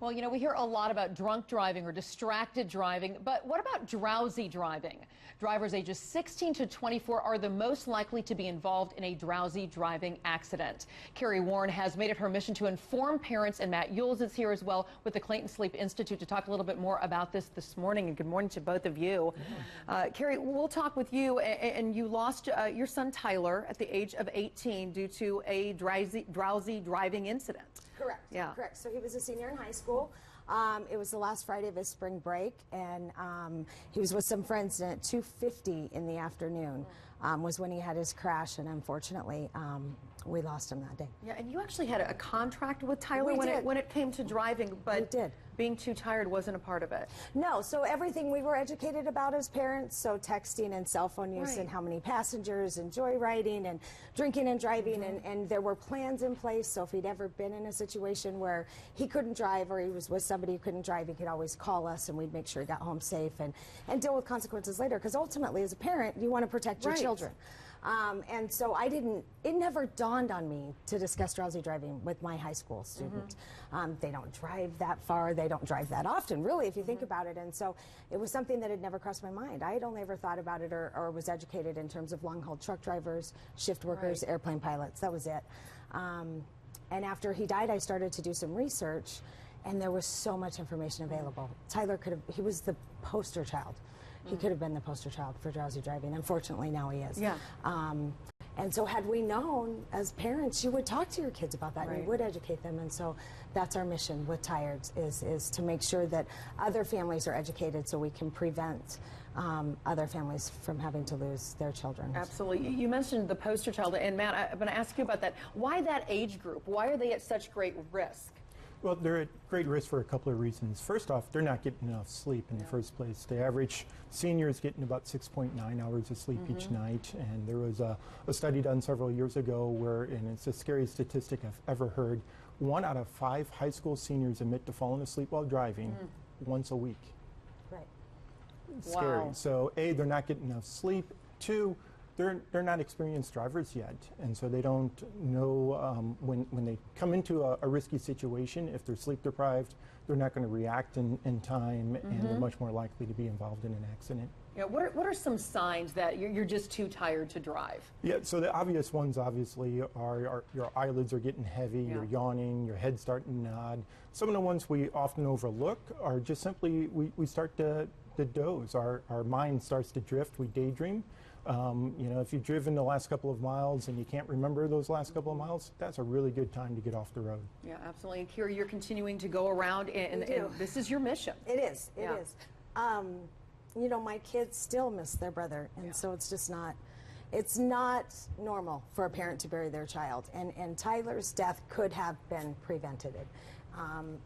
Well, you know, we hear a lot about drunk driving or distracted driving, but what about drowsy driving? Drivers ages 16 to 24 are the most likely to be involved in a drowsy driving accident. Carrie Warren has made it her mission to inform parents, and Matt Yules is here as well with the Clayton Sleep Institute to talk a little bit more about this morning. And good morning to both of you. Carrie, we'll talk with you. And you lost your son Tyler at the age of 18 due to a drowsy driving incident. Correct. Yeah. Correct. So he was a senior in high school. It was the last Friday of his spring break, and he was with some friends, and at 2:50 in the afternoon was when he had his crash, and unfortunately we lost him that day. Yeah, and you actually had a contract with Tyler when it came to driving, but we did. Being too tired wasn't a part of it. No, so everything we were educated about as parents, so texting and cell phone use, Right. and how many passengers, and joyriding, and drinking and driving, and there were plans in place, so if he'd ever been in a situation where he couldn't drive or he was with somebody who couldn't drive, he could always call us, and we'd make sure he got home safe and deal with consequences later, because ultimately, as a parent, you want to protect your Right. children. And so it never dawned on me to discuss drowsy driving with my high school student. They don't drive that far, they don't drive that often, really, if you think about it. And so it was something that had never crossed my mind. I had only ever thought about it or was educated in terms of long-haul truck drivers, shift workers, Right. airplane pilots. That was it. And after he died, I started to do some research, and there was so much information available. Tyler he was the poster child. He could have been the poster child for drowsy driving. Unfortunately, now he is. Yeah. And so had we known as parents, you would talk to your kids about that, and you would educate them. And so that's our mission with Tyred, is to make sure that other families are educated so we can prevent other families from having to lose their children. Absolutely. You mentioned the poster child, and Matt, I'm going to ask you about that. Why that age group? Why are they at such great risk? Well, they're at great risk for a couple of reasons. First off, they're not getting enough sleep in the first place. The average senior is getting about 6.9 hours of sleep each night, and there was a study done several years ago where, and it's the scariest statistic I've ever heard, 1 out of 5 high school seniors admit to falling asleep while driving once a week. Right. It's scary. Wow. So, A, they're not getting enough sleep. 2, they're not experienced drivers yet, and so they don't know when they come into a risky situation, if they're sleep deprived, they're not going to react in time, and they're much more likely to be involved in an accident. Yeah, what are some signs that you're just too tired to drive? Yeah, so the obvious ones obviously are your eyelids are getting heavy, you're yawning, your head's starting to nod. Some of the ones we often overlook are just simply we start to doze. Our mind starts to drift, we daydream. You know, if you've driven the last couple of miles and you can't remember those last couple of miles, that's a really good time to get off the road. Yeah, absolutely. And Kira, you're continuing to go around, and this is your mission. It is. It Yeah. is. You know, my kids still miss their brother, and so it's just not. It's not normal for a parent to bury their child, and Tyler's death could have been prevented.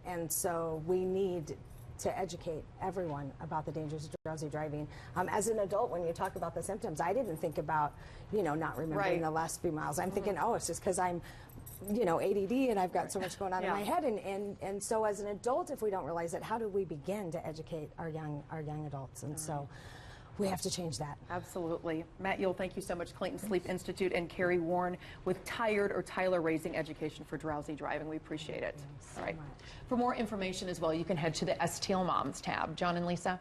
And so we need to educate everyone about the dangers of drowsy driving. As an adult, when you talk about the symptoms, I didn't think about, you know, not remembering the last few miles. I'm thinking, oh, it's just because I'm, you know, ADD and I've got so much going on in my head. And so as an adult, if we don't realize it, how do we begin to educate our young adults? And so we have to change that. Absolutely. Matt Yules, thank you so much. Clayton Sleep Institute, and Carrie Warren with Tyred or Tyler Raising Education for Drowsy Driving. We appreciate it. So All right. much. For more information as well, you can head to the STL Moms tab. John and Lisa.